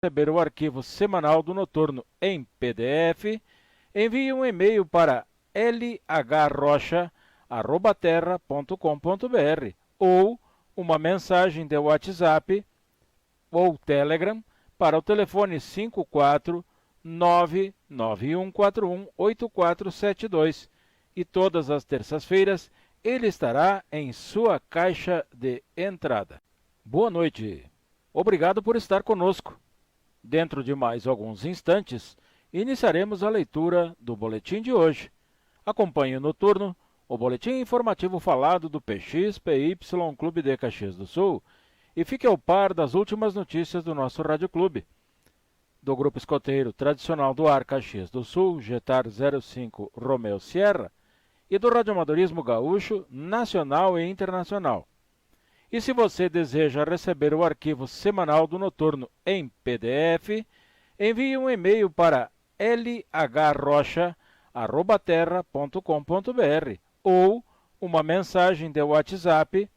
Receber o arquivo semanal do Noturno em PDF, envie um e-mail para lhrocha@terra.com.br ou uma mensagem de WhatsApp ou Telegram para o telefone 54991418472 e todas as terças-feiras ele estará em sua caixa de entrada. Boa noite. Obrigado por estar conosco. Dentro de mais alguns instantes, iniciaremos a leitura do boletim de hoje. Acompanhe o Noturno, o boletim informativo falado do PX-PY Clube de Caxias do Sul, e fique ao par das últimas notícias do nosso Rádio Clube. Do Grupo Escoteiro Tradicional do Ar Caxias do Sul, Getar 05 Romeo Sierra, e do Radioamadorismo Gaúcho, Nacional e Internacional. E se você deseja receber o arquivo semanal do Noturno em PDF, envie um e-mail para lhrocha@terra.com.br ou uma mensagem de WhatsApp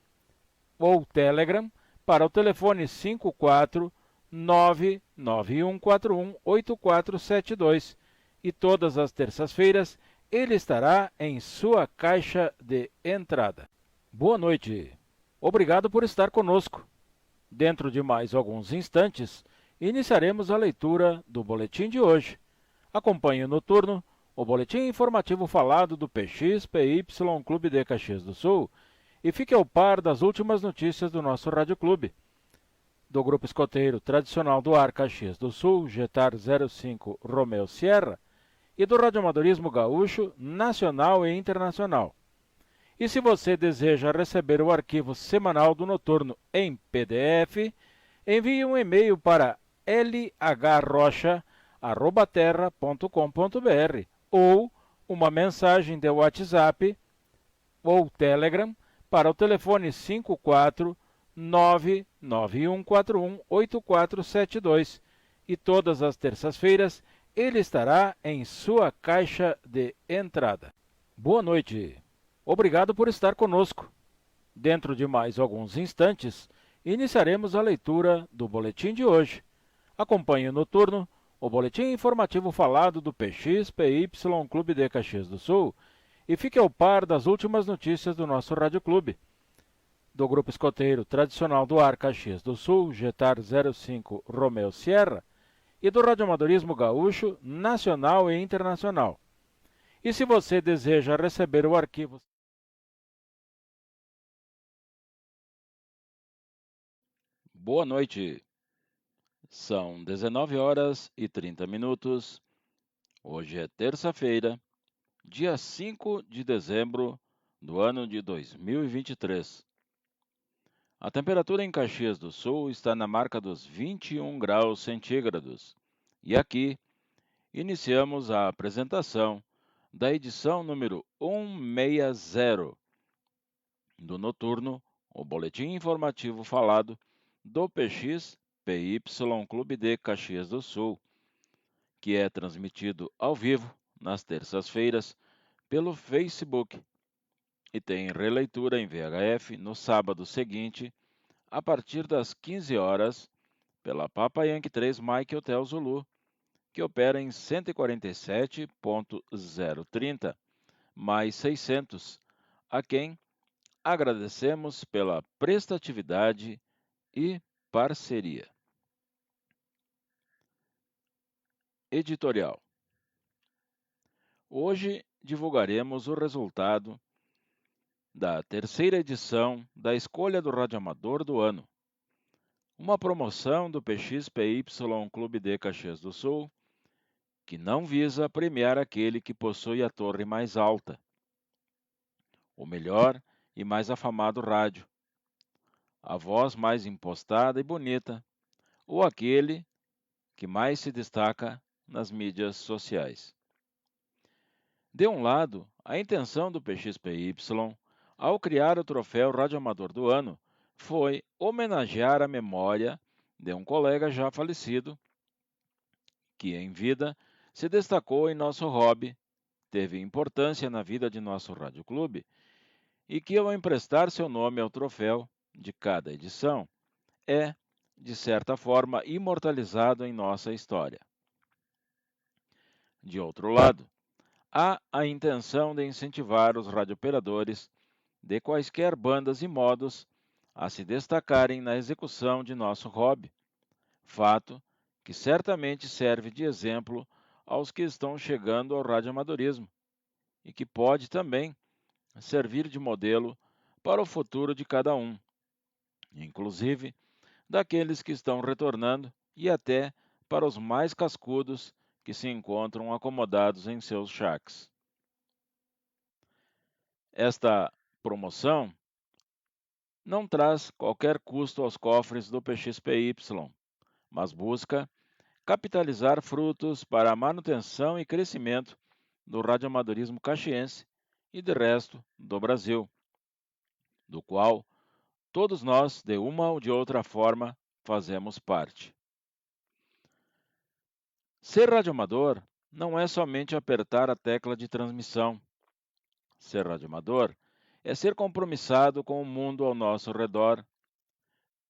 ou Telegram para o telefone 54991418472 e todas as terças-feiras ele estará em sua caixa de entrada. Boa noite. Obrigado por estar conosco. Dentro de mais alguns instantes, iniciaremos a leitura do boletim de hoje. Acompanhe o Noturno, o boletim informativo falado do PX-PY Clube de Caxias do Sul, e fique ao par das últimas notícias do nosso Rádio Clube. Do Grupo Escoteiro Tradicional do Ar Caxias do Sul, Getar 05 Romeo Sierra, e do Radioamadorismo Gaúcho, Nacional e Internacional. E se você deseja receber o arquivo semanal do Noturno em PDF, envie um e-mail para lhrocha@terra.com.br ou uma mensagem de WhatsApp ou Telegram para o telefone 54991418472 e todas as terças-feiras ele estará em sua caixa de entrada. Boa noite. Obrigado por estar conosco. Dentro de mais alguns instantes, iniciaremos a leitura do boletim de hoje. Acompanhe o Noturno, o boletim informativo falado do PX-PY Clube de Caxias do Sul, e fique ao par das últimas notícias do nosso Rádio Clube. Do Grupo Escoteiro Tradicional do Ar Caxias do Sul, Getar 05 Romeo Sierra, e do Radioamadorismo Gaúcho, Nacional e Internacional. E se você deseja receber o arquivo... Boa noite. São 19 horas e 30 minutos. Hoje é terça-feira, dia 5 de dezembro do ano de 2023. A temperatura em Caxias do Sul está na marca dos 21 graus centígrados. E aqui iniciamos a apresentação da edição número 160 do Noturno, o boletim informativo falado do PX-PY Clube de Caxias do Sul, que é transmitido ao vivo nas terças-feiras pelo Facebook e tem releitura em VHF no sábado seguinte, a partir das 15 horas, pela Papa Yankee 3 Mike Hotel Zulu, que opera em 147.030 mais 600, a quem agradecemos pela prestatividade e parceria. Editorial. Hoje divulgaremos o resultado da terceira edição da Escolha do Radioamador do Ano, uma promoção do PX-PY Clube de Caxias do Sul, que não visa premiar aquele que possui a torre mais alta, o melhor e mais afamado rádio, a voz mais impostada e bonita, ou aquele que mais se destaca nas mídias sociais. De um lado, a intenção do PX-PY, ao criar o troféu Radioamador do Ano, foi homenagear a memória de um colega já falecido, que em vida se destacou em nosso hobby, teve importância na vida de nosso Rádio Clube e que, ao emprestar seu nome ao troféu de cada edição, é, de certa forma, imortalizado em nossa história. De outro lado, há a intenção de incentivar os radiooperadores de quaisquer bandas e modos a se destacarem na execução de nosso hobby, fato que certamente serve de exemplo aos que estão chegando ao radioamadorismo e que pode também servir de modelo para o futuro de cada um, inclusive daqueles que estão retornando e até para os mais cascudos que se encontram acomodados em seus shacks. Esta promoção não traz qualquer custo aos cofres do PXPY, mas busca capitalizar frutos para a manutenção e crescimento do radioamadorismo caxiense e de resto do Brasil, do qual todos nós, de uma ou de outra forma, fazemos parte. Ser radioamador não é somente apertar a tecla de transmissão. Ser radioamador é ser compromissado com o mundo ao nosso redor.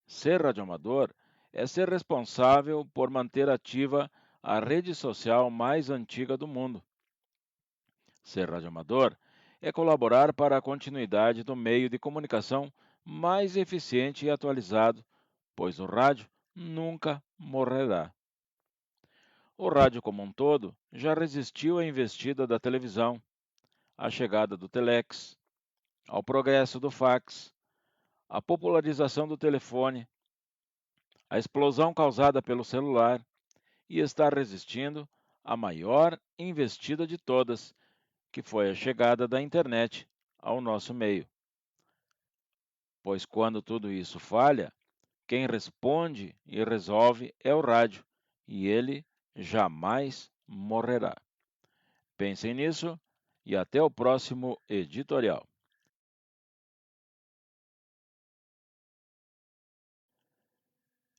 Ser radioamador é ser responsável por manter ativa a rede social mais antiga do mundo. Ser radioamador é colaborar para a continuidade do meio de comunicação mais eficiente e atualizado, pois o rádio nunca morrerá. O rádio como um todo já resistiu à investida da televisão, à chegada do telex, ao progresso do fax, à popularização do telefone, à explosão causada pelo celular e está resistindo à maior investida de todas, que foi a chegada da internet ao nosso meio. Pois quando tudo isso falha, quem responde e resolve é o rádio, e ele jamais morrerá. Pensem nisso e até o próximo editorial.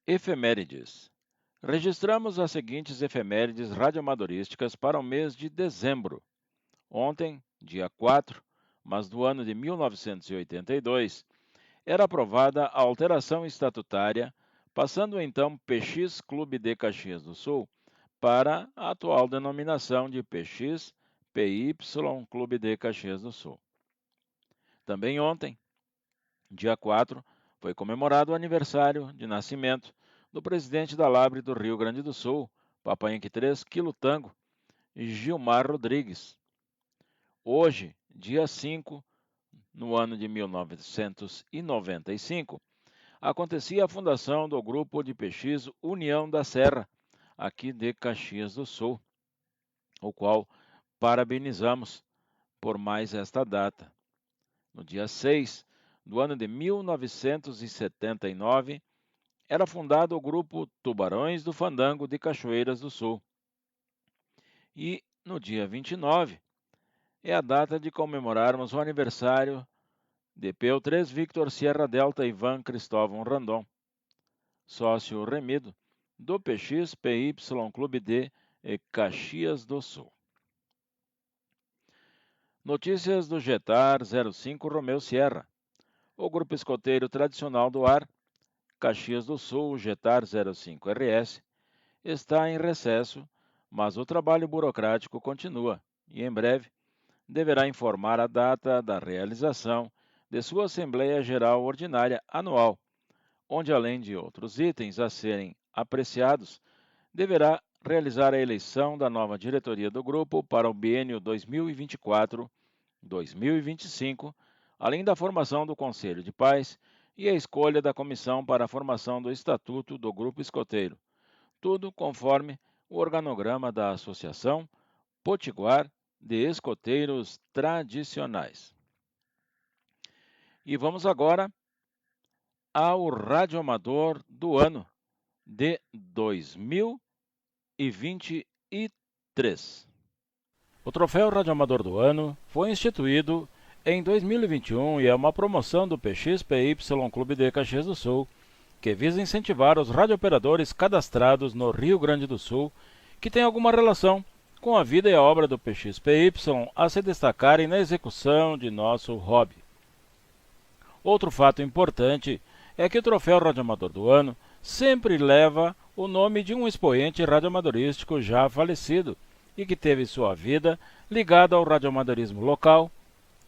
Efemérides. Registramos as seguintes efemérides radioamadorísticas para o mês de dezembro. Ontem, dia 4, mas do ano de 1982, era aprovada a alteração estatutária, passando então PX Clube de Caxias do Sul para a atual denominação de PX PY Clube de Caxias do Sul. Também ontem, dia 4, foi comemorado o aniversário de nascimento do presidente da Labre do Rio Grande do Sul, Papai Yankee 3, Quilo Tango, Gilmar Rodrigues. Hoje, dia 5, no ano de 1995, acontecia a fundação do Grupo de PX União da Serra, aqui de Caxias do Sul, o qual parabenizamos por mais esta data. No dia 6 do ano de 1979, era fundado o Grupo Tubarões do Fandango de Cachoeiras do Sul. E no dia 29, é a data de comemorarmos o aniversário de PO3 Victor Sierra Delta Ivan Cristóvão Randon, sócio remido do PX PY Clube de Caxias do Sul. Notícias do Jetar 05 Romeu Sierra. O grupo escoteiro tradicional do ar, Caxias do Sul, Jetar 05 RS, está em recesso, mas o trabalho burocrático continua e, em breve, deverá informar a data da realização de sua Assembleia Geral Ordinária anual, onde, além de outros itens a serem apreciados, deverá realizar a eleição da nova diretoria do grupo para o biênio 2024-2025, além da formação do Conselho de Paz e a escolha da comissão para a formação do Estatuto do Grupo Escoteiro, tudo conforme o organograma da Associação Potiguar de Escoteiros Tradicionais. E vamos agora ao radioamador do ano de 2023. O Troféu Radioamador do Ano foi instituído em 2021 e é uma promoção do PXPY Clube de Caxias do Sul, que visa incentivar os radiooperadores cadastrados no Rio Grande do Sul que têm alguma relação com a vida e a obra do PXPY a se destacarem na execução de nosso hobby. Outro fato importante é que o Troféu Radioamador do Ano sempre leva o nome de um expoente radioamadorístico já falecido e que teve sua vida ligada ao radioamadorismo local,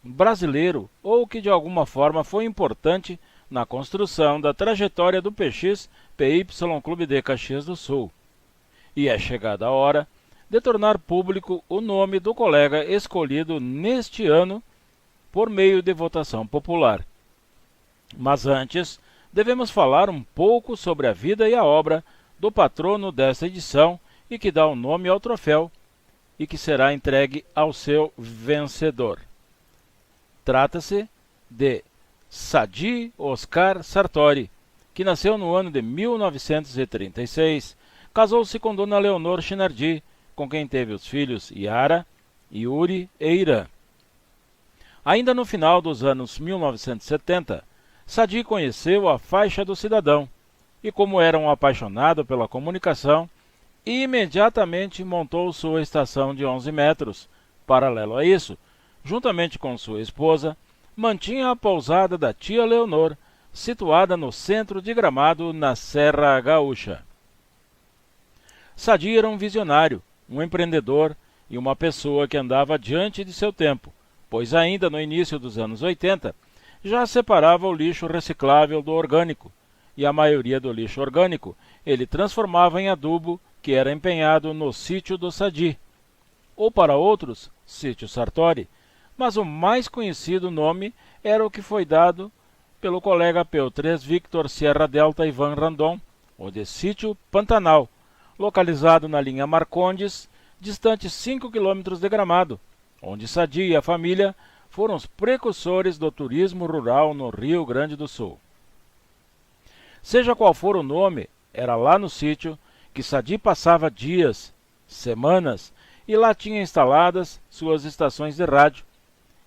brasileiro ou que de alguma forma foi importante na construção da trajetória do PX PY Clube de Caxias do Sul. E é chegada a hora de tornar público o nome do colega escolhido neste ano por meio de votação popular. Mas antes, devemos falar um pouco sobre a vida e a obra do patrono desta edição e que dá o nome ao troféu e que será entregue ao seu vencedor. Trata-se de Sadi Oscar Sartori, que nasceu no ano de 1936, casou-se com Dona Leonor Chinardi, com quem teve os filhos Yara, Yuri e Irã. Ainda no final dos anos 1970, Sadi conheceu a Faixa do Cidadão e, como era um apaixonado pela comunicação, imediatamente montou sua estação de 11 metros. Paralelo a isso, juntamente com sua esposa, mantinha a pousada da tia Leonor, situada no centro de Gramado, na Serra Gaúcha. Sadi era um visionário, um empreendedor e uma pessoa que andava diante de seu tempo, pois ainda no início dos anos 80 já separava o lixo reciclável do orgânico, e a maioria do lixo orgânico ele transformava em adubo que era empenhado no sítio do Sadi, ou para outros, sítio Sartori, mas o mais conhecido nome era o que foi dado pelo colega P3 Victor Sierra Delta Ivan Randon, o de sítio Pantanal, localizado na linha Marcondes, distante 5 km de Gramado, onde Sadi e a família foram os precursores do turismo rural no Rio Grande do Sul. Seja qual for o nome, era lá no sítio que Sadi passava dias, semanas, e lá tinha instaladas suas estações de rádio.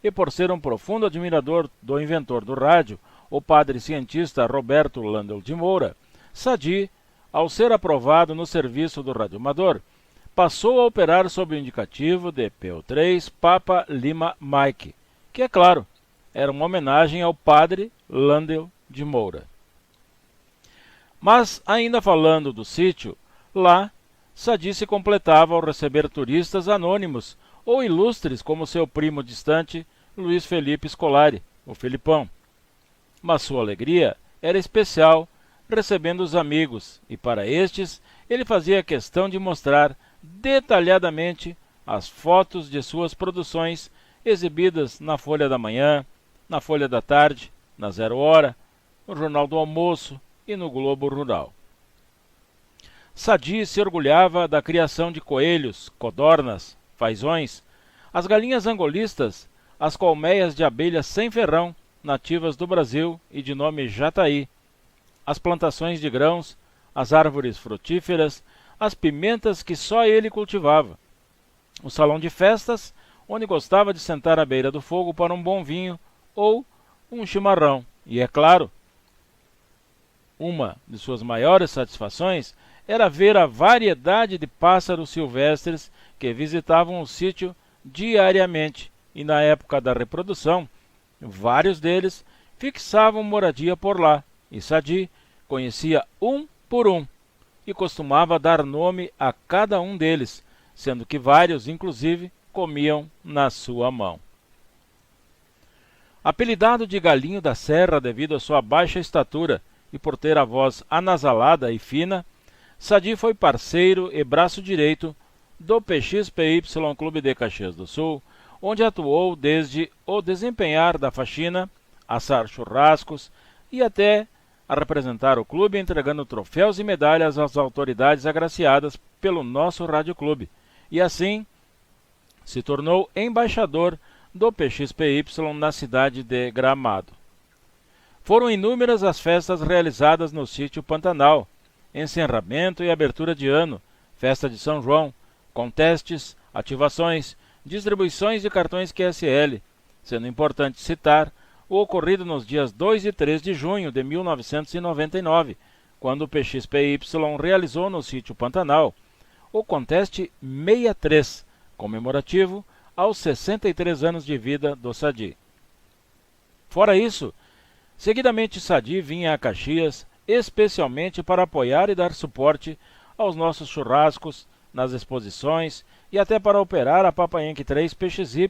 E por ser um profundo admirador do inventor do rádio, o padre cientista Roberto Landel de Moura, Sadi, ao ser aprovado no serviço do radioamador, passou a operar sob o indicativo de PO3 Papa Lima Mike, que, é claro, era uma homenagem ao padre Landel de Moura. Mas, ainda falando do sítio, lá, Sadi se completava ao receber turistas anônimos ou ilustres como seu primo distante, Luiz Felipe Scolari, o Felipão. Mas sua alegria era especial, recebendo os amigos, e para estes ele fazia questão de mostrar detalhadamente as fotos de suas produções exibidas na Folha da Manhã, na Folha da Tarde, na Zero Hora, no Jornal do Almoço e no Globo Rural. Sadi se orgulhava da criação de coelhos, codornas, fazões, as galinhas angolistas, as colmeias de abelhas sem ferrão, nativas do Brasil e de nome jataí, as plantações de grãos, as árvores frutíferas, as pimentas que só ele cultivava, o salão de festas, onde gostava de sentar à beira do fogo para um bom vinho ou um chimarrão, e, é claro, uma de suas maiores satisfações era ver a variedade de pássaros silvestres que visitavam o sítio diariamente, e na época da reprodução, vários deles fixavam moradia por lá, e Sadi conhecia um por um, e costumava dar nome a cada um deles, sendo que vários, inclusive, comiam na sua mão. Apelidado de Galinho da Serra devido à sua baixa estatura e por ter a voz anasalada e fina, Sadi foi parceiro e braço direito do PX-PY Clube de Caxias do Sul, onde atuou desde o desempenhar da faxina, assar churrascos e até a representar o clube entregando troféus e medalhas às autoridades agraciadas pelo nosso Rádio Clube, e assim se tornou embaixador do PX-PY na cidade de Gramado. Foram inúmeras as festas realizadas no sítio Pantanal, encerramento e abertura de ano, festa de São João, contestes, ativações, distribuições de cartões QSL, sendo importante citar o ocorrido nos dias 2 e 3 de junho de 1999, quando o PX-PY realizou no sítio Pantanal o Conteste 63, comemorativo aos 63 anos de vida do Sadi. Fora isso, seguidamente Sadi vinha a Caxias especialmente para apoiar e dar suporte aos nossos churrascos, nas exposições e até para operar a Papa Yankee 3 PXY.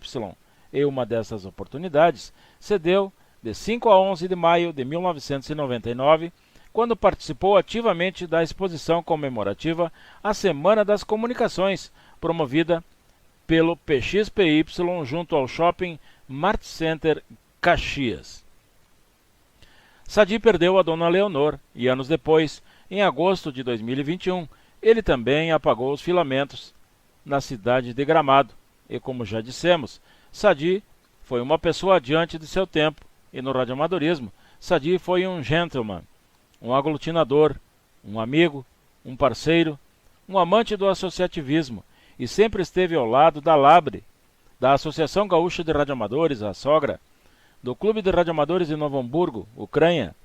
Em uma dessas oportunidades, cedeu de 5 a 11 de maio de 1999, quando participou ativamente da exposição comemorativa à Semana das Comunicações, promovida pelo PXPY junto ao Shopping Mart Center Caxias. Sadi perdeu a Dona Leonor e anos depois, em agosto de 2021, ele também apagou os filamentos na cidade de Gramado. E como já dissemos, Sadi foi uma pessoa adiante de seu tempo, e no radioamadorismo, Sadi foi um gentleman, um aglutinador, um amigo, um parceiro, um amante do associativismo, e sempre esteve ao lado da Labre, da Associação Gaúcha de Radioamadores, a Sogra, do Clube de Radioamadores de Novo Hamburgo, o Cranha,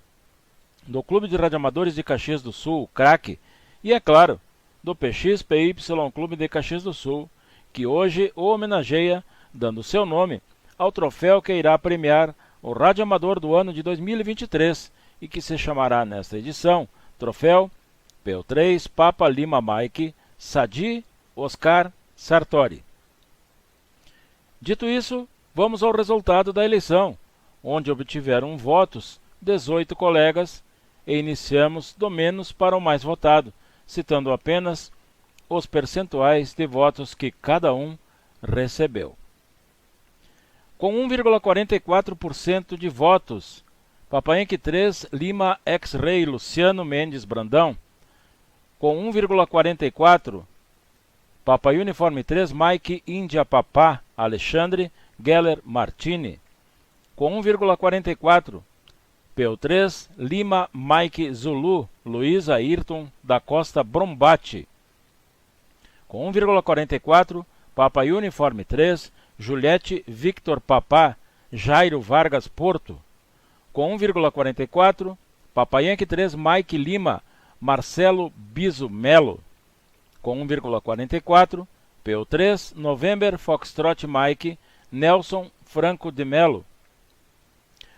do Clube de Radioamadores de Caxias do Sul, o Craque, e, é claro, do PXPY Clube de Caxias do Sul, que hoje o homenageia, dando seu nome ao troféu que irá premiar o Radioamador do ano de 2023 e que se chamará nesta edição Troféu PO3 Papa Lima Mike Sadi Oscar Sartori. Dito isso, vamos ao resultado da eleição, onde obtiveram votos 18 colegas e iniciamos do menos para o mais votado, citando apenas os percentuais de votos que cada um recebeu. Com 1,44% de votos, Papa Yankee 3 Lima X-Ray Luciano Mendes Brandão. Com 1,44%, Papa Uniforme 3 Mike Índia Papá Alexandre Geller Martini. Com 1,44%, PO3 Lima Mike Zulu Luiz Ayrton da Costa Brombati. Com 1,44%, Papa Uniforme 3 Juliette Victor Papá Jairo Vargas Porto. Com 1,44%, Papa Yankee 3 Mike Lima Marcelo Biso Melo. Com 1,44%, PO3 November Foxtrot Mike Nelson Franco de Melo.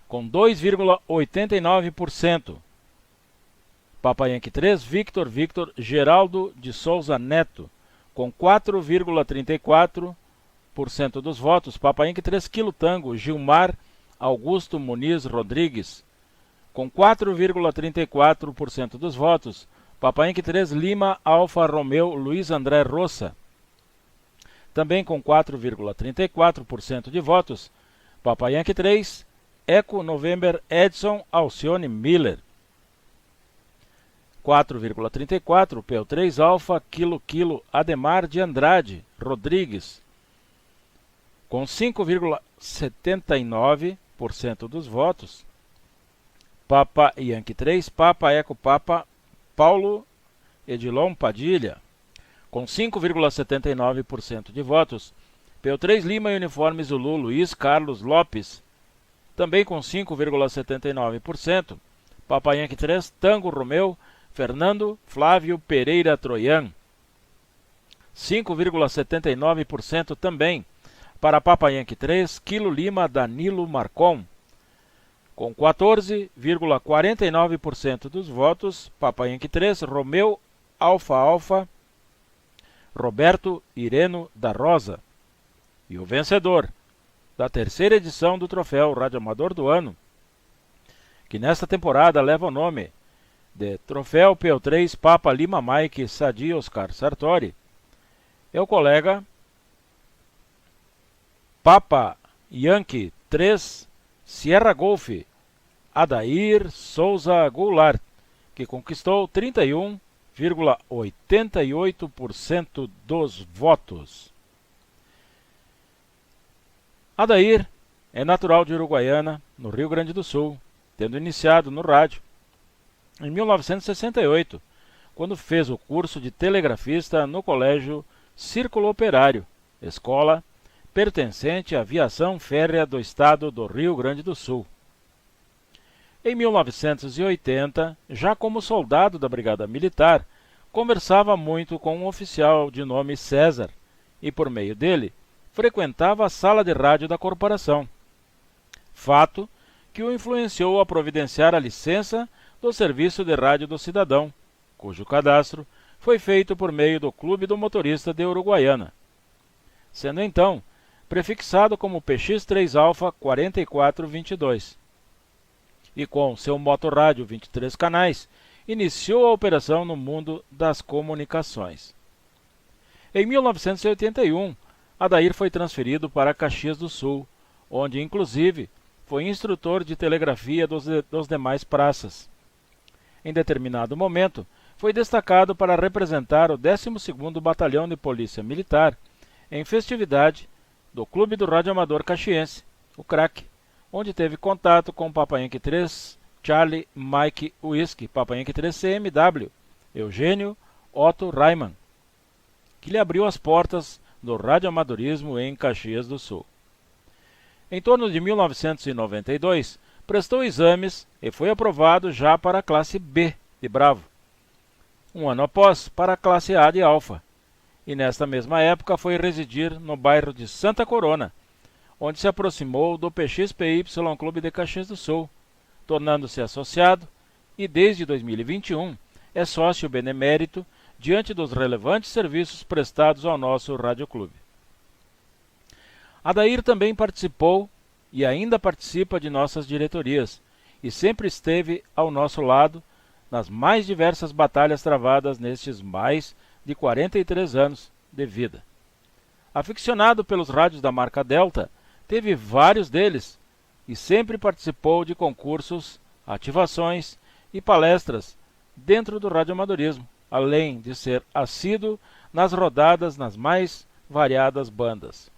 Com 2,89%, Papa Yankee 3 Victor Geraldo de Souza Neto. Com 4,34% dos votos, Papa Yankee 3 Kilo Tango Gilmar Augusto Muniz Rodrigues. Com 4,34% dos votos, Papa Yankee 3 Lima Alfa Romeo Luiz André Roça. Também com 4,34% de votos, Papa Yankee 3 Eco November Edson Alcione Miller. 4,34% PO3 Alfa Kilo Ademar de Andrade Rodrigues. Com 5,79% dos votos, Papa Yankee 3 Papa Eco Papa Paulo Edilon Padilha. Com 5,79% de votos, PO3 Lima Uniforme Zulu Luiz Carlos Lopes. Também com 5,79%, Papa Yankee 3 Tango Romeu Fernando Flávio Pereira Troian. 5,79% também para Papa Yankee 3 Kilo Lima Danilo Marcon. Com 14,49% dos votos, Papa Yankee 3 Romeu Alfa Roberto Ireno da Rosa. E o vencedor da terceira edição do troféu Radioamador do Ano, que nesta temporada leva o nome de Troféu PO3 Papa Lima Mike Sadi Oscar Sartori, é o colega Papa Yankee 3 Sierra Golf Adair Souza Goulart, que conquistou 31,88% dos votos. Adair é natural de Uruguaiana, no Rio Grande do Sul, tendo iniciado no rádio em 1968, quando fez o curso de telegrafista no Colégio Círculo Operário, escola pertencente à Aviação Férrea do Estado do Rio Grande do Sul. Em 1980, já como soldado da Brigada Militar, conversava muito com um oficial de nome César e, por meio dele, frequentava a sala de rádio da corporação. Fato que o influenciou a providenciar a licença do Serviço de Rádio do Cidadão, cujo cadastro foi feito por meio do Clube do Motorista de Uruguaiana, sendo então prefixado como PX3 Alfa 4422. E com seu motorrádio 23 canais, iniciou a operação no mundo das comunicações. Em 1981, Adair foi transferido para Caxias do Sul, onde inclusive foi instrutor de telegrafia dos demais praças. Em determinado momento, foi destacado para representar o 12º Batalhão de Polícia Militar em festividade do Clube do Rádio Amador Caxiense, o CRAC, onde teve contato com Papa Yankee 3 Charlie Mike Whisky, Papa Yankee 3 CMW, Eugênio Otto Raimann, que lhe abriu as portas do radioamadorismo em Caxias do Sul. Em torno de 1992, prestou exames e foi aprovado já para a classe B de Bravo. Um ano após, para a classe A de Alfa. E nesta mesma época foi residir no bairro de Santa Corona, onde se aproximou do PXPY Clube de Caxias do Sul, tornando-se associado e desde 2021 é sócio benemérito diante dos relevantes serviços prestados ao nosso radioclube. Adair também participou e ainda participa de nossas diretorias e sempre esteve ao nosso lado nas mais diversas batalhas travadas nestes mais de 43 anos de vida. Aficionado pelos rádios da marca Delta, teve vários deles e sempre participou de concursos, ativações e palestras dentro do radioamadorismo, além de ser assíduo nas rodadas nas mais variadas bandas.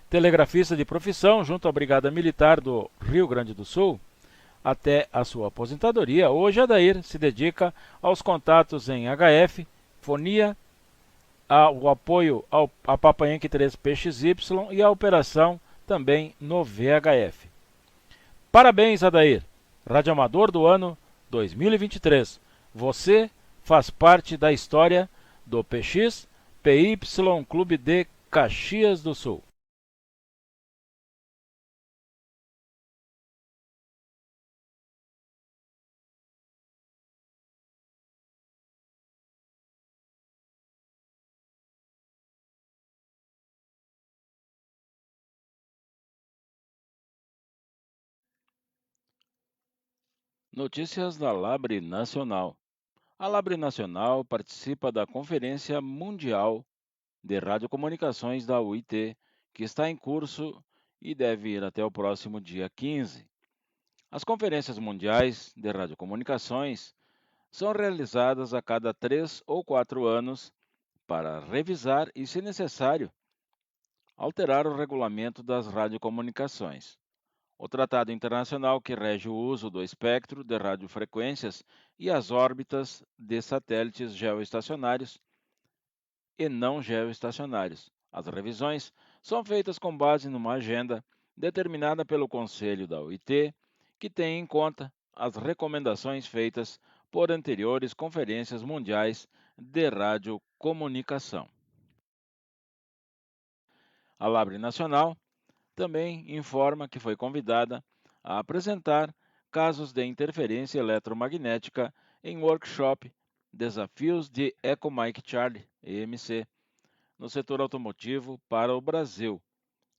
Telegrafista de profissão junto à Brigada Militar do Rio Grande do Sul, até a sua aposentadoria, hoje Adair se dedica aos contatos em HF, fonia, ao apoio a Papa Yankee 3 PXY e à operação também no VHF. Parabéns, Adair! Radioamador do ano 2023. Você faz parte da história do PX PY Clube de Caxias do Sul. Notícias da Labre Nacional. A Labre Nacional participa da Conferência Mundial de Radiocomunicações da UIT, que está em curso e deve ir até o próximo dia 15. As conferências mundiais de radiocomunicações são realizadas a cada 3 ou 4 anos para revisar e, se necessário, alterar o regulamento das radiocomunicações. O Tratado Internacional que rege o uso do espectro de radiofrequências e as órbitas de satélites geoestacionários e não geoestacionários. As revisões são feitas com base numa agenda determinada pelo Conselho da UIT, que tem em conta as recomendações feitas por anteriores conferências mundiais de radiocomunicação. A Labre Nacional também informa que foi convidada a apresentar casos de interferência eletromagnética em workshop Desafios de Echo Mike Charlie, EMC, no setor automotivo para o Brasil,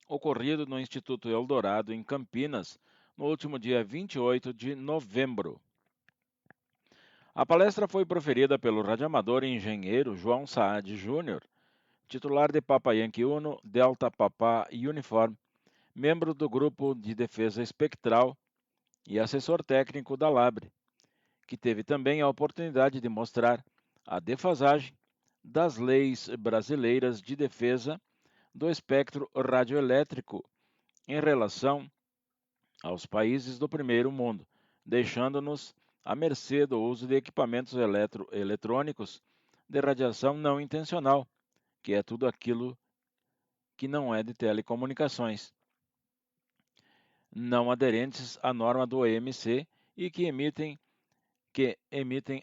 ocorrido no Instituto Eldorado, em Campinas, no último dia 28 de novembro. A palestra foi proferida pelo radioamador e engenheiro João Saad Júnior, titular de Papa Yankee 1 Delta Papa Uniform, membro do Grupo de Defesa Espectral e assessor técnico da Labre, que teve também a oportunidade de mostrar a defasagem das leis brasileiras de defesa do espectro radioelétrico em relação aos países do primeiro mundo, deixando-nos à mercê do uso de equipamentos eletrônicos de radiação não intencional, que é tudo aquilo que não é de telecomunicações, não aderentes à norma do EMC e que emitem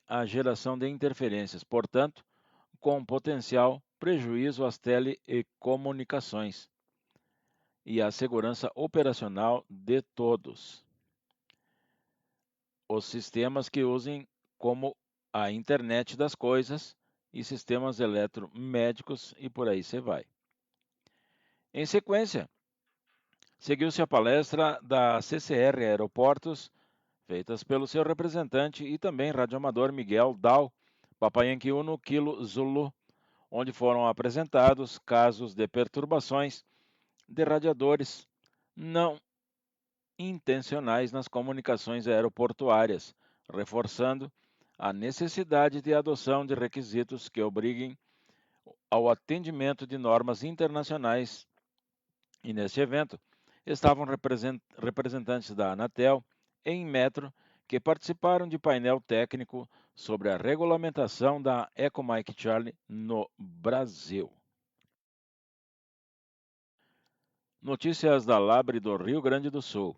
a geração de interferências, portanto, com potencial prejuízo às telecomunicações e à segurança operacional de todos. os sistemas que usem como a internet das coisas e sistemas eletromédicos e por aí você vai. Em sequência, seguiu-se a palestra da CCR Aeroportos, feitas pelo seu representante e também radioamador Miguel Dal, Papai Yankee 1 Kilo Zulu, onde foram apresentados casos de perturbações de radiadores não intencionais nas comunicações aeroportuárias, reforçando a necessidade de adoção de requisitos que obriguem ao atendimento de normas internacionais. E neste evento estavam representantes da Anatel e Inmetro que participaram de painel técnico sobre a regulamentação da Eco Mike Charlie no Brasil. Notícias da Labre do Rio Grande do Sul.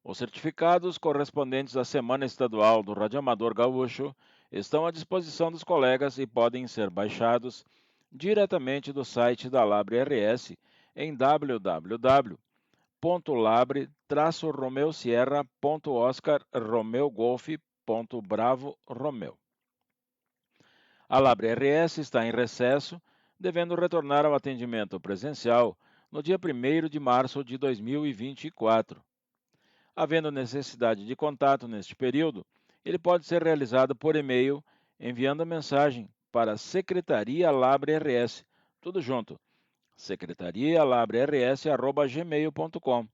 Os certificados correspondentes à Semana Estadual do Radioamador Gaúcho estão à disposição dos colegas e podem ser baixados diretamente do site da Labre RS em www.labre-romeosierra.oscar-romeo-golf.bravo-romeo. A Labre RS está em recesso, devendo retornar ao atendimento presencial no dia 1º de março de 2024. Havendo necessidade de contato neste período, ele pode ser realizado por e-mail, enviando a mensagem para Secretaria Labre RS, tudo junto, secretarialabre-rs@gmail.com.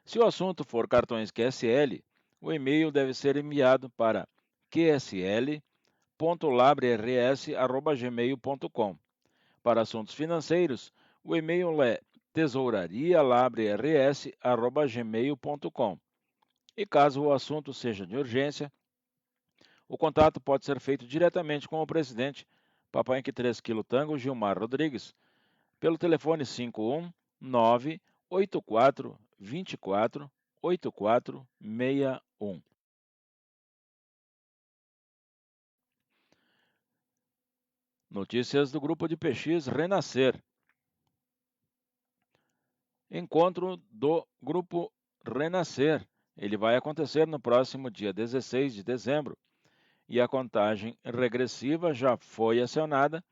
Se o assunto for cartões QSL, o e-mail deve ser enviado para qsl.labre-rs@gmail.com. Para assuntos financeiros, o e-mail é tesourarialabre-rs@gmail.com. E caso o assunto seja de urgência, o contato pode ser feito diretamente com o presidente, Papai Yankee 3 Kilo Tango Gilmar Rodrigues, pelo telefone 519-8424-8461. Notícias do Grupo de PX Renascer. Encontro do Grupo Renascer. Ele vai acontecer no próximo dia 16 de dezembro e a contagem regressiva já foi acionada,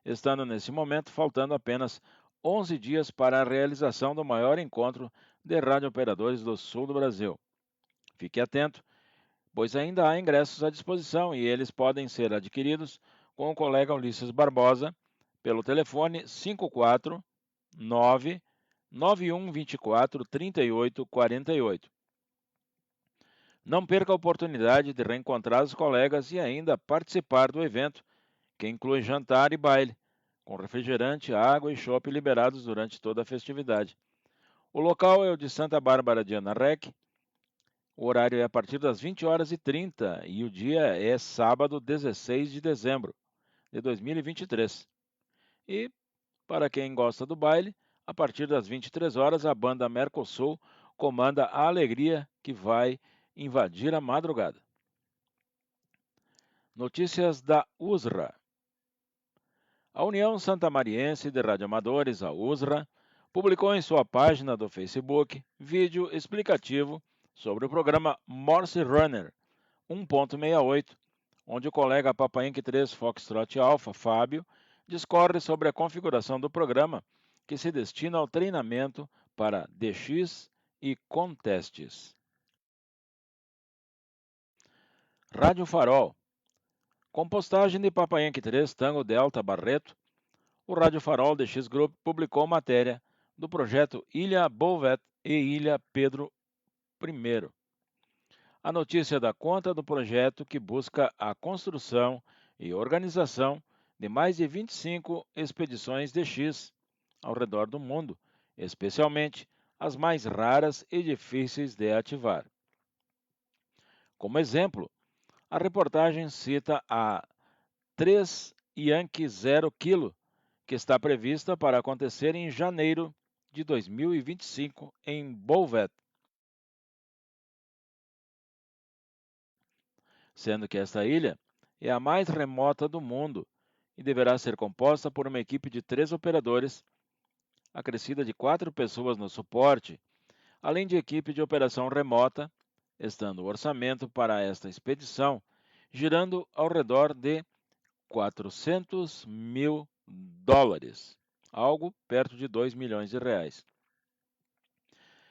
estando nesse momento faltando apenas 11 dias para a realização do maior encontro de radiooperadores do sul do Brasil. Fique atento, pois ainda há ingressos à disposição e eles podem ser adquiridos com o colega Ulisses Barbosa pelo telefone 549 9124 3848. Não perca a oportunidade de reencontrar os colegas e ainda participar do evento, que inclui jantar e baile, com refrigerante, água e chopp liberados durante toda a festividade. O local é o de Santa Bárbara de Anarrec. O horário é a partir das 20h30 e o dia é sábado 16 de dezembro de 2023. E, para quem gosta do baile, a partir das 23 horas a banda Mercosul comanda a alegria que vai invadir a madrugada. Notícias da USRA. A União Santamariense de Radioamadores, a USRA, publicou em sua página do Facebook vídeo explicativo sobre o programa Morse Runner 1.68, onde o colega Papai Yankee 3 Foxtrot Alpha, Fábio, discorre sobre a configuração do programa que se destina ao treinamento para DX e contestes. Rádio Farol. Com postagem de Papai Yankee 3 Tango Delta Barreto, o Rádio Farol DX Group publicou matéria do projeto Ilha Bouvet e Ilha Pedro I. A notícia dá conta do projeto que busca a construção e organização de mais de 25 expedições DX ao redor do mundo, especialmente as mais raras e difíceis de ativar. Como exemplo, a reportagem cita a 3 Yankee 0 Kilo, que está prevista para acontecer em janeiro de 2025 em Bouvet, sendo que esta ilha é a mais remota do mundo e deverá ser composta por uma equipe de 3 operadores, acrescida de 4 pessoas no suporte, além de equipe de operação remota estando o orçamento para esta expedição girando ao redor de 400 mil dólares, algo perto de 2 milhões de reais.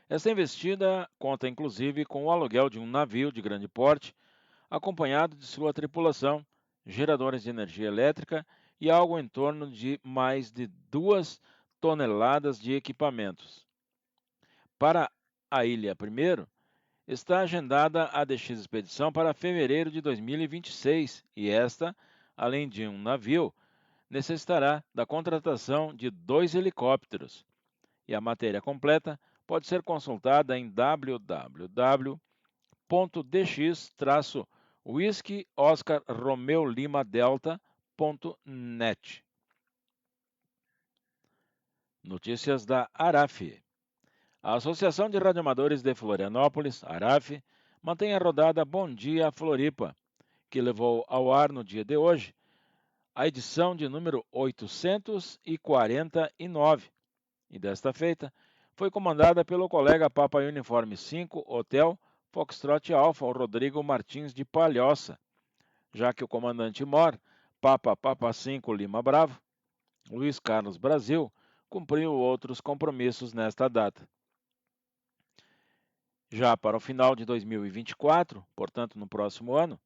Esta investida conta inclusive com o aluguel de um navio de grande porte, acompanhado de sua tripulação, geradores de energia elétrica e algo em torno de mais de 2 toneladas de equipamentos. Para a ilha primeiro, está agendada a DX Expedição para fevereiro de 2026 e esta, além de um navio, necessitará da contratação de 2 helicópteros. E a matéria completa pode ser consultada em www.dx-whisky-oscar-romeo-lima-delta.net. Notícias da ARAF. A Associação de Radioamadores de Florianópolis, ARAF, mantém a rodada Bom Dia Floripa, que levou ao ar no dia de hoje a edição de número 849, e desta feita foi comandada pelo colega Papa Uniforme 5 Hotel Foxtrot Alpha, o Rodrigo Martins de Palhoça, já que o comandante Mor, Papa 5 Lima Bravo, Luiz Carlos Brasil, cumpriu outros compromissos nesta data. Já para o final de 2024, portanto no próximo ano,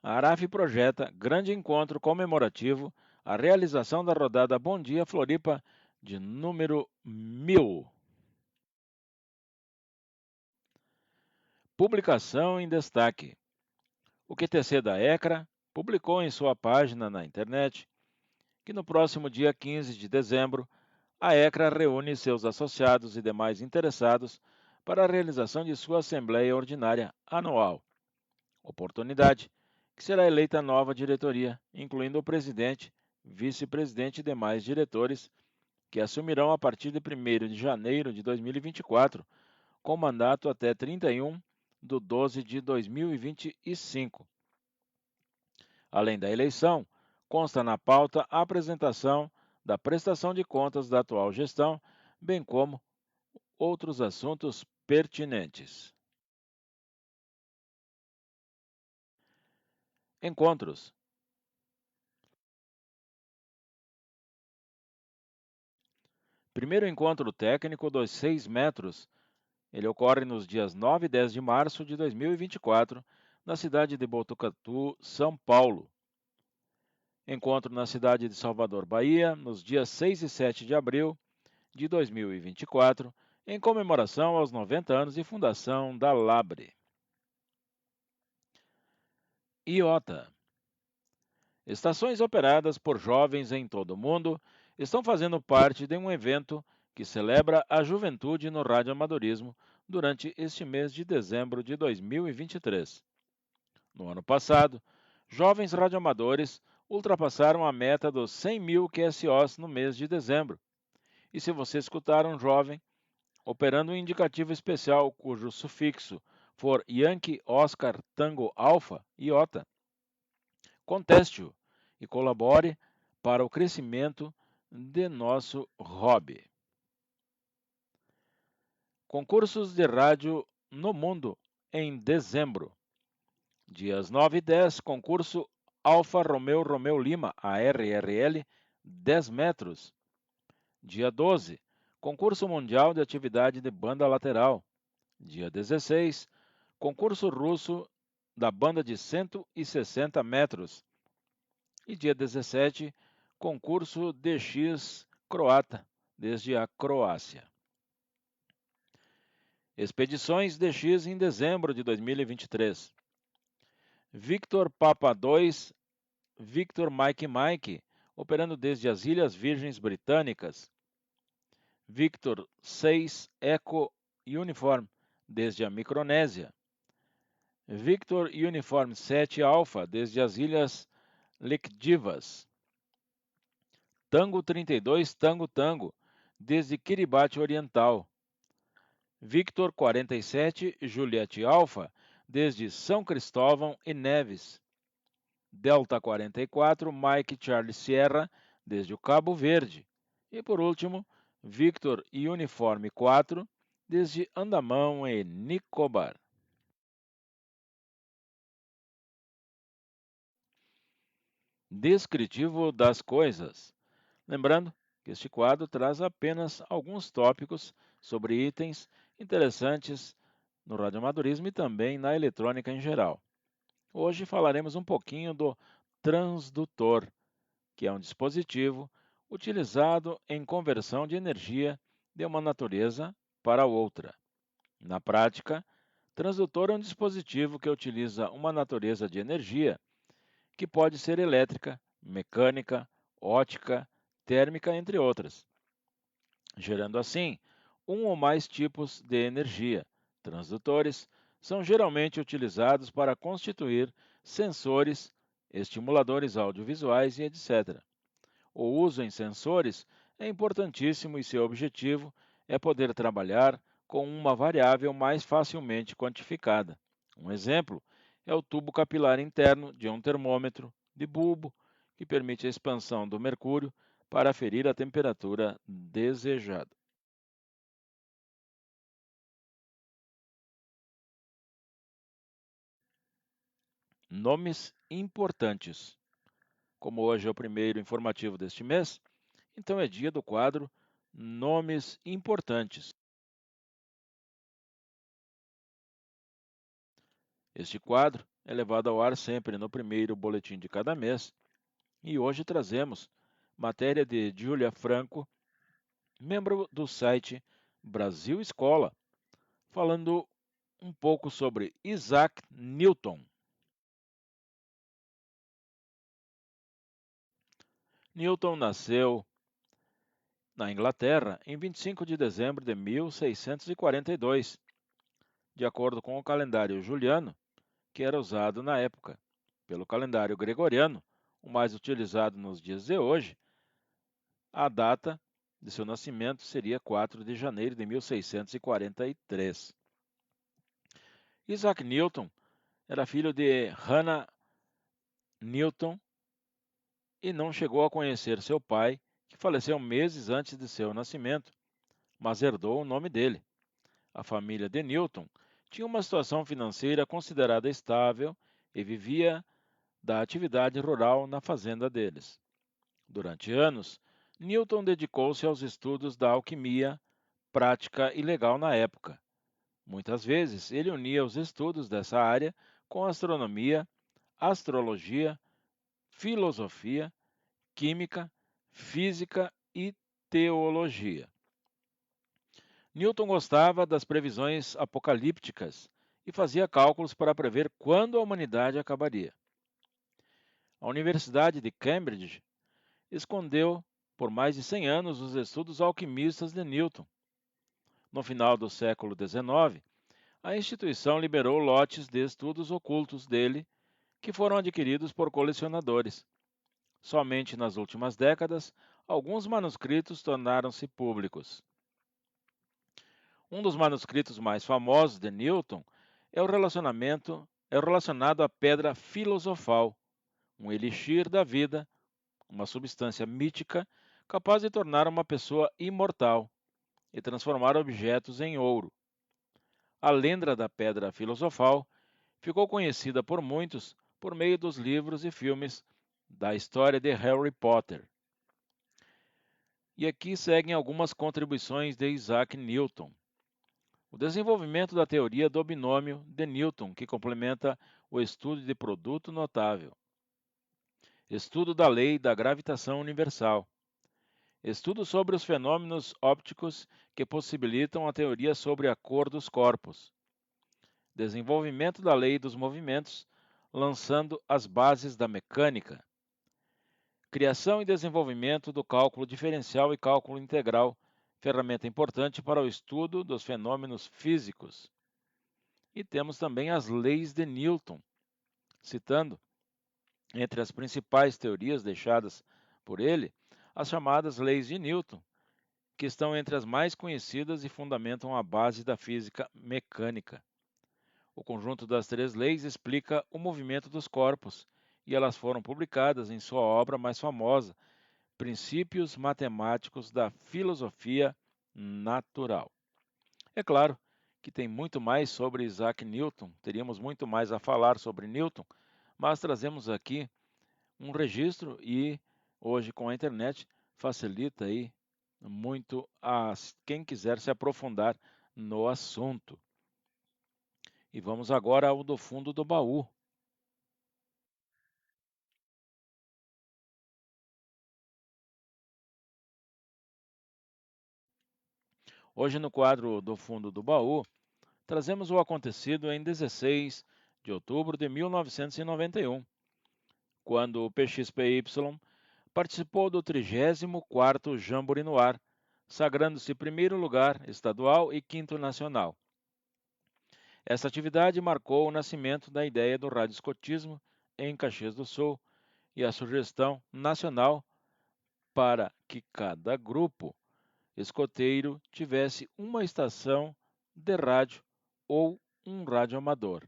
a ARAF projeta grande encontro comemorativo à realização da rodada Bom Dia Floripa de número 1000. Publicação em destaque. O QTC da ECRA publicou em sua página na internet que no próximo dia 15 de dezembro, a ECRA reúne seus associados e demais interessados para a realização de sua Assembleia Ordinária Anual, oportunidade que será eleita a nova diretoria, incluindo o presidente, vice-presidente e demais diretores, que assumirão a partir de 1º de janeiro de 2024, com mandato até 31/12 de 2025. Além da eleição, consta na pauta a apresentação da prestação de contas da atual gestão, bem como outros assuntos pertinentes. Encontros. Primeiro encontro técnico dos 6 metros. Ele ocorre nos dias 9 e 10 de março de 2024, na cidade de Botucatu, São Paulo. Encontro na cidade de Salvador, Bahia, nos dias 6 e 7 de abril de 2024, em comemoração aos 90 anos de fundação da Labre. IOTA. Estações operadas por jovens em todo o mundo estão fazendo parte de um evento que celebra a juventude no radioamadorismo durante este mês de dezembro de 2023. No ano passado, jovens radioamadores ultrapassaram a meta dos 100 mil QSOs no mês de dezembro. E se você escutar um jovem operando um indicativo especial cujo sufixo for Yankee Oscar Tango Alpha, IOTA, conteste-o e colabore para o crescimento de nosso hobby. Concursos de rádio no mundo em dezembro. Dias 9 e 10, concurso Alfa Romeo Romeo Lima, ARRL, 10 metros. Dia 12, concurso mundial de atividade de banda lateral. Dia 16, concurso russo da banda de 160 metros. E dia 17, concurso DX croata, desde a Croácia. Expedições DX em dezembro de 2023. Victor Papa 2, Victor Mike, operando desde as Ilhas Virgens Britânicas. Victor 6, Echo Uniform, desde a Micronésia. Victor Uniform 7 Alpha, desde as Ilhas Lekdivas. Tango 32 Tango, desde Kiribati Oriental. Victor 47 Juliette Alpha, desde São Cristóvão e Neves. Delta 44 Mike Charlie Sierra, desde o Cabo Verde. E por último, Victor Uniforme 4, desde Andamão e Nicobar. descritivo das coisas. Lembrando que este quadro traz apenas alguns tópicos sobre itens interessantes no radioamadorismo e também na eletrônica em geral. Hoje falaremos um pouquinho do transdutor, que é um dispositivo utilizado em conversão de energia de uma natureza para outra. Na prática, transdutor é um dispositivo que utiliza uma natureza de energia que pode ser elétrica, mecânica, ótica, térmica, entre outras, gerando assim um ou mais tipos de energia. Transdutores são geralmente utilizados para constituir sensores, estimuladores audiovisuais e etc. O uso em sensores é importantíssimo e seu objetivo é poder trabalhar com uma variável mais facilmente quantificada. Um exemplo é o tubo capilar interno de um termômetro de bulbo, que permite a expansão do mercúrio para aferir a temperatura desejada. Nomes importantes. Como hoje é o primeiro informativo deste mês, então é dia do quadro Nomes Importantes. Este quadro é levado ao ar sempre no primeiro boletim de cada mês e hoje trazemos matéria de Júlia Franco, membro do site Brasil Escola, falando um pouco sobre Isaac Newton. Newton nasceu na Inglaterra em 25 de dezembro de 1642, de acordo com o calendário juliano, que era usado na época. Pelo calendário gregoriano, o mais utilizado nos dias de hoje, a data de seu nascimento seria 4 de janeiro de 1643. Isaac Newton era filho de Hannah Newton e não chegou a conhecer seu pai, que faleceu meses antes de seu nascimento, mas herdou o nome dele. A família de Newton tinha uma situação financeira considerada estável e vivia da atividade rural na fazenda deles. Durante anos, Newton dedicou-se aos estudos da alquimia, prática e legal na época. Muitas vezes ele unia os estudos dessa área com astronomia, astrologia, filosofia, química, física e teologia. Newton gostava das previsões apocalípticas e fazia cálculos para prever quando a humanidade acabaria. A Universidade de Cambridge escondeu por mais de 100 anos os estudos alquimistas de Newton. No final do século XIX, a instituição liberou lotes de estudos ocultos dele que foram adquiridos por colecionadores. Somente nas últimas décadas, alguns manuscritos tornaram-se públicos. Um dos manuscritos mais famosos de Newton é relacionado à pedra filosofal, um elixir da vida, uma substância mítica capaz de tornar uma pessoa imortal e transformar objetos em ouro. A lenda da pedra filosofal ficou conhecida por muitos por meio dos livros e filmes da história de Harry Potter. E aqui seguem algumas contribuições de Isaac Newton. O desenvolvimento da teoria do binômio de Newton, que complementa o estudo de produto notável. Estudo da lei da gravitação universal. Estudo sobre os fenômenos ópticos que possibilitam a teoria sobre a cor dos corpos. Desenvolvimento da lei dos movimentos, lançando as bases da mecânica. Criação e desenvolvimento do cálculo diferencial e cálculo integral, ferramenta importante para o estudo dos fenômenos físicos. E temos também as leis de Newton, citando, entre as principais teorias deixadas por ele, as chamadas leis de Newton, que estão entre as mais conhecidas e fundamentam a base da física mecânica. O conjunto das três leis explica o movimento dos corpos, e elas foram publicadas em sua obra mais famosa, Princípios Matemáticos da Filosofia Natural. É claro que tem muito mais sobre Isaac Newton, teríamos muito mais a falar sobre Newton, mas trazemos aqui um registro e hoje com a internet facilita aí muito a quem quiser se aprofundar no assunto. E vamos agora ao do fundo do baú. Hoje no quadro do fundo do baú, trazemos o acontecido em 16 de outubro de 1991, quando o PXPY participou do 34º Jamboree no Ar, sagrando-se primeiro lugar estadual e quinto nacional. Essa atividade marcou o nascimento da ideia do radioescotismo em Caxias do Sul e a sugestão nacional para que cada grupo escoteiro tivesse uma estação de rádio ou um radioamador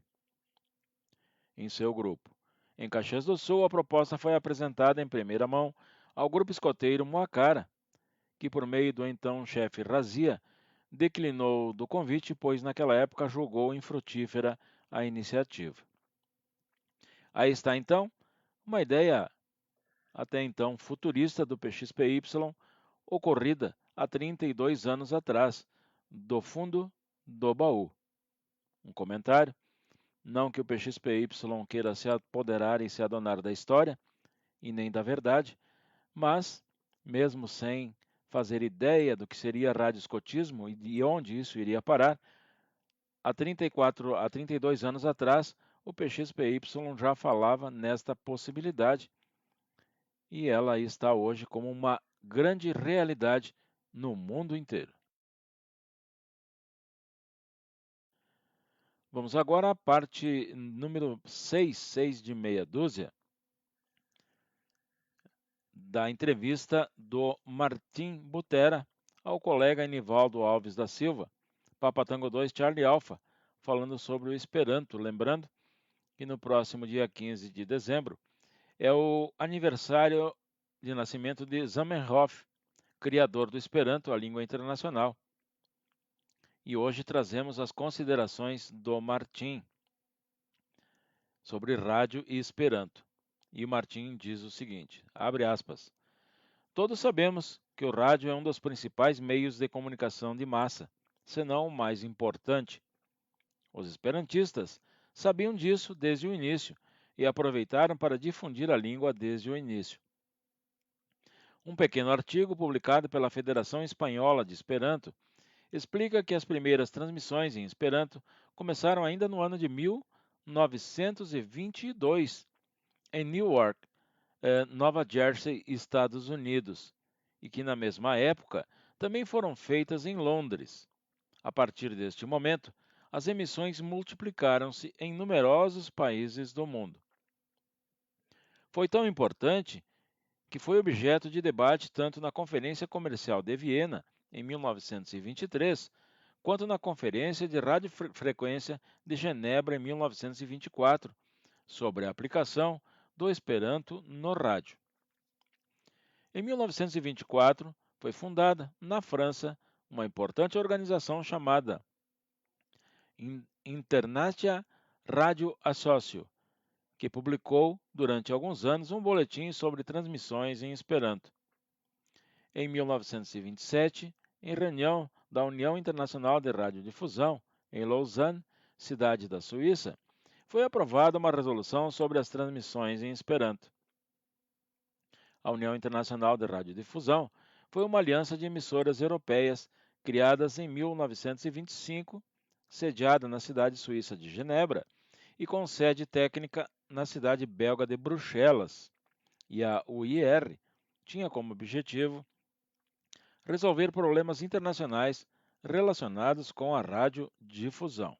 em seu grupo. Em Caxias do Sul, a proposta foi apresentada em primeira mão ao grupo escoteiro Moacara, que por meio do então chefe Razia, declinou do convite, pois naquela época julgou infrutífera a iniciativa. Aí está então uma ideia até então futurista do PXPY, ocorrida há 32 anos atrás, do fundo do baú. Um comentário: não que o PXPY queira se apoderar e se adonar da história, e nem da verdade, mas, mesmo sem fazer ideia do que seria radioescotismo e de onde isso iria parar, há 32 anos atrás, o PXPY já falava nesta possibilidade e ela está hoje como uma grande realidade no mundo inteiro. Vamos agora à parte número 6 de meia dúzia, da entrevista do Martim Butera ao colega Enivaldo Alves da Silva, Papa Tango 2 Charlie Alpha, falando sobre o Esperanto, lembrando que no próximo dia 15 de dezembro é o aniversário de nascimento de Zamenhof, criador do Esperanto, a língua internacional. E hoje trazemos as considerações do Martim sobre rádio e Esperanto. E o Martim diz o seguinte, abre aspas, todos sabemos que o rádio é um dos principais meios de comunicação de massa, se não o mais importante. Os esperantistas sabiam disso desde o início e aproveitaram para difundir a língua desde o início. Um pequeno artigo publicado pela Federação Espanhola de Esperanto explica que as primeiras transmissões em Esperanto começaram ainda no ano de 1922, em Newark, Nova Jersey, Estados Unidos, e que na mesma época também foram feitas em Londres. A partir deste momento, as emissões multiplicaram-se em numerosos países do mundo. Foi tão importante que foi objeto de debate tanto na Conferência Comercial de Viena, em 1923, quanto na Conferência de Radiofrequência de Genebra, em 1924, sobre a aplicação do Esperanto no rádio. Em 1924, foi fundada, na França, uma importante organização chamada International Radio Association, que publicou, durante alguns anos, um boletim sobre transmissões em Esperanto. Em 1927, em reunião da União Internacional de Radiodifusão, em Lausanne, cidade da Suíça, foi aprovada uma resolução sobre as transmissões em Esperanto. A União Internacional de Radiodifusão foi uma aliança de emissoras europeias criadas em 1925, sediada na cidade suíça de Genebra e com sede técnica na cidade belga de Bruxelas. E a UIR tinha como objetivo resolver problemas internacionais relacionados com a radiodifusão.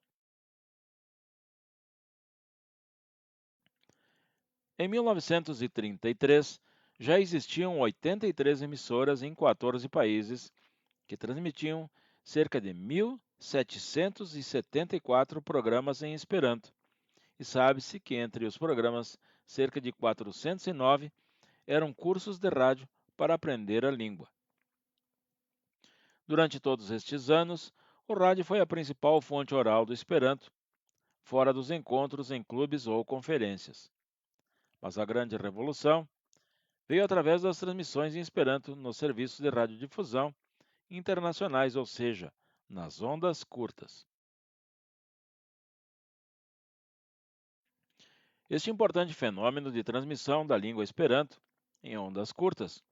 Em 1933, já existiam 83 emissoras em 14 países que transmitiam cerca de 1.774 programas em Esperanto. E sabe-se que entre os programas, cerca de 409 eram cursos de rádio para aprender a língua. Durante todos estes anos, o rádio foi a principal fonte oral do Esperanto, fora dos encontros em clubes ou conferências. Mas a grande revolução veio através das transmissões em Esperanto nos serviços de radiodifusão internacionais, ou seja, nas ondas curtas. Este importante fenômeno de transmissão da língua Esperanto em ondas curtas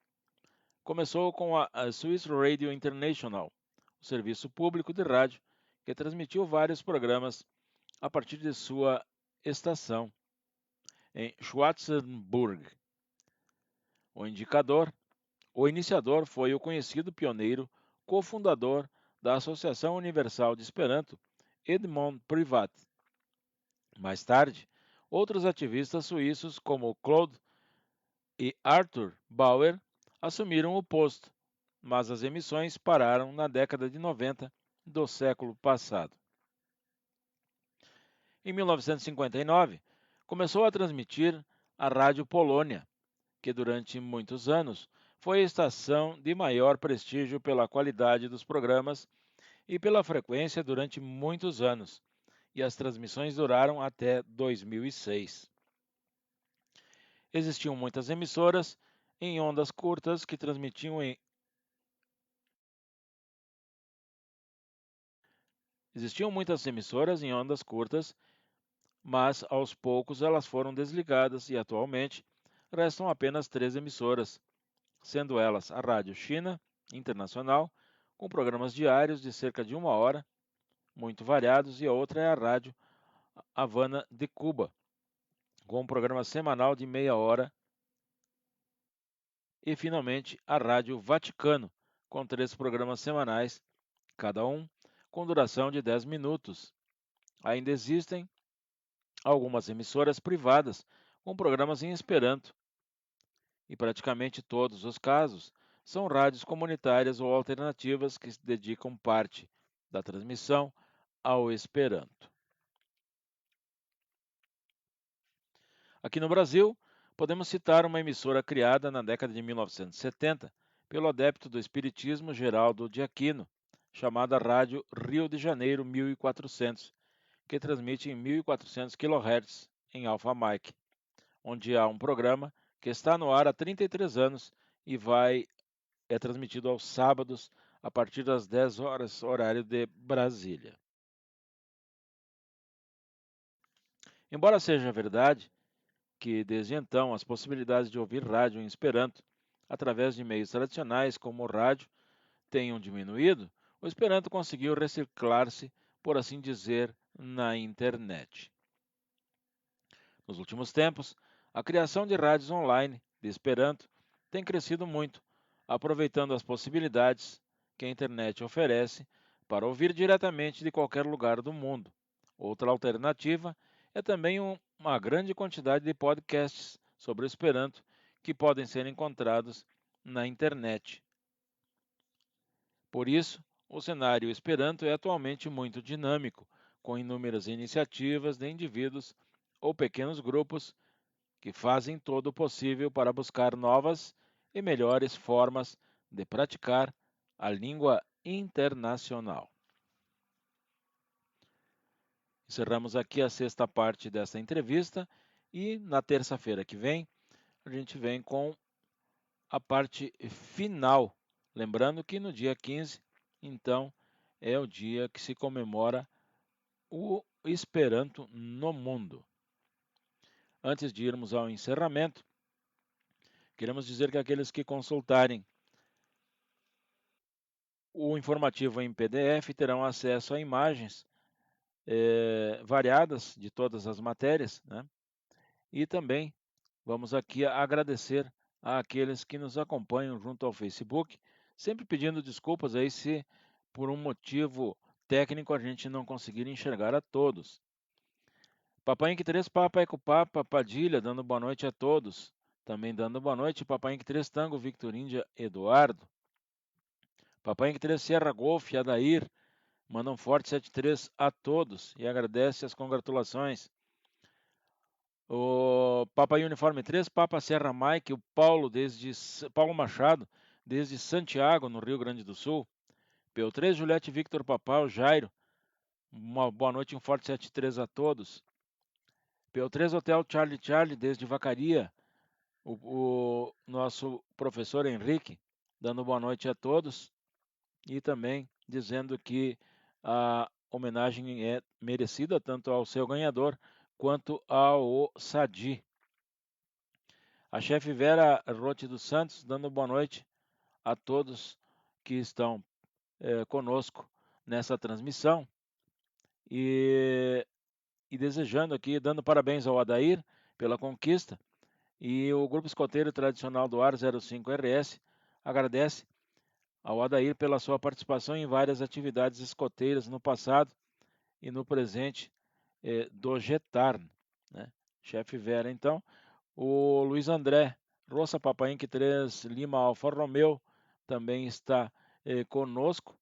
começou com a Swiss Radio International, o serviço público de rádio que transmitiu vários programas a partir de sua estação em Schwarzenburg. O iniciador foi o conhecido pioneiro, cofundador da Associação Universal de Esperanto, Edmond Privat. Mais tarde, outros ativistas suíços como Claude e Arthur Bauer assumiram o posto, mas as emissões pararam na década de 90 do século passado. Em 1959, começou a transmitir a Rádio Polônia, que durante muitos anos foi a estação de maior prestígio pela qualidade dos programas e pela frequência durante muitos anos, e as transmissões duraram até 2006. Existiam muitas emissoras em ondas curtas que transmitiam Existiam muitas emissoras em ondas curtas, mas aos poucos elas foram desligadas e atualmente restam apenas 3 emissoras, sendo elas a Rádio China Internacional, com programas diários de cerca de 1 hora, muito variados, e a outra é a Rádio Havana de Cuba, com um programa semanal de meia hora, e finalmente a Rádio Vaticano, com 3 programas semanais, cada um com duração de 10 minutos. Ainda existem algumas emissoras privadas com programas em Esperanto, e praticamente todos os casos são rádios comunitárias ou alternativas que se dedicam parte da transmissão ao Esperanto. Aqui no Brasil, podemos citar uma emissora criada na década de 1970 pelo adepto do espiritismo Geraldo de Aquino, chamada Rádio Rio de Janeiro 1400, que transmite em 1400 kHz em Alpha Mike, onde há um programa que está no ar há 33 anos e é transmitido aos sábados a partir das 10 horas, horário de Brasília. Embora seja verdade que desde então as possibilidades de ouvir rádio em Esperanto através de meios tradicionais como o rádio tenham diminuído, o Esperanto conseguiu reciclar-se, por assim dizer, na internet. Nos últimos tempos, a criação de rádios online de Esperanto tem crescido muito, aproveitando as possibilidades que a internet oferece para ouvir diretamente de qualquer lugar do mundo. Outra alternativa é também uma grande quantidade de podcasts sobre o Esperanto que podem ser encontrados na internet. Por isso, o cenário Esperanto é atualmente muito dinâmico, com inúmeras iniciativas de indivíduos ou pequenos grupos que fazem todo o possível para buscar novas e melhores formas de praticar a língua internacional. Encerramos aqui a 6ª parte desta entrevista e na terça-feira que vem a gente vem com a parte final. Lembrando que no dia 15, então, é o dia que se comemora o Esperanto no mundo. Antes de irmos ao encerramento, queremos dizer que aqueles que consultarem o informativo em PDF terão acesso a imagens variadas de todas as matérias, né? E também vamos aqui agradecer àqueles que nos acompanham junto ao Facebook, sempre pedindo desculpas aí se por um motivo técnico a gente não conseguir enxergar a todos. Papai Inc 3 Papa Eco Papa Padilha dando boa noite a todos. Também dando boa noite Papai Inc 3 Tango Victor Índia Eduardo. Papai Inc 3 Sierra Golf Adair manda um forte 73 a todos e agradece as congratulações. O Papai Uniforme 3, Papa Serra Mike, o Paulo Machado, desde Santiago, no Rio Grande do Sul. P3 Juliette Victor Papal Jairo, uma boa noite e um forte 73 a todos. PO3 Hotel Charlie Charlie, desde Vacaria, o nosso professor Henrique, dando boa noite a todos e também dizendo que a homenagem é merecida tanto ao seu ganhador quanto ao Sadi. A chefe Vera Rote dos Santos, dando boa noite a todos que estão conosco nessa transmissão e desejando aqui, dando parabéns ao Adair pela conquista. E o Grupo Escoteiro Tradicional do Ar 05RS agradece ao Adair pela sua participação em várias atividades escoteiras no passado e no presente do GETAR, né? Chefe Vera, então. O Luiz André Roça Papainque 3 Lima Alfa Romeo também está conosco.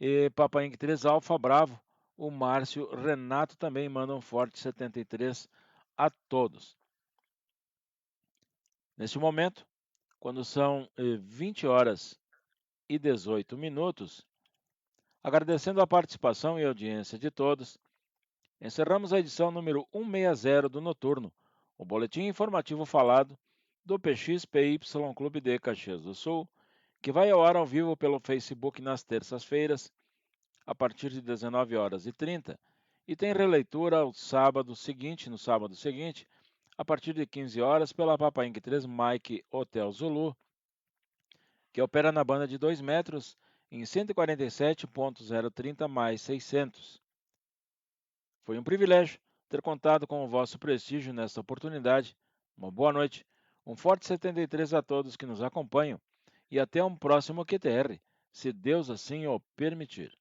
E Papainque 3 Alfa Bravo. O Márcio Renato também manda um forte 73 a todos. Neste momento, quando são 20 horas e 18 minutos, agradecendo a participação e audiência de todos, encerramos a edição número 160 do Noturno, o boletim informativo falado do PXPY Clube de Caxias do Sul, que vai ao ar ao vivo pelo Facebook nas terças-feiras, a partir de 19h30, e tem releitura no sábado seguinte, a partir de 15 horas, pela Papainque 3 Mike Hotel Zulu, que opera na banda de 2 metros em 147.030 mais 600. Foi um privilégio ter contado com o vosso prestígio nesta oportunidade. Uma boa noite, um forte 73 a todos que nos acompanham e até um próximo QTR, se Deus assim o permitir.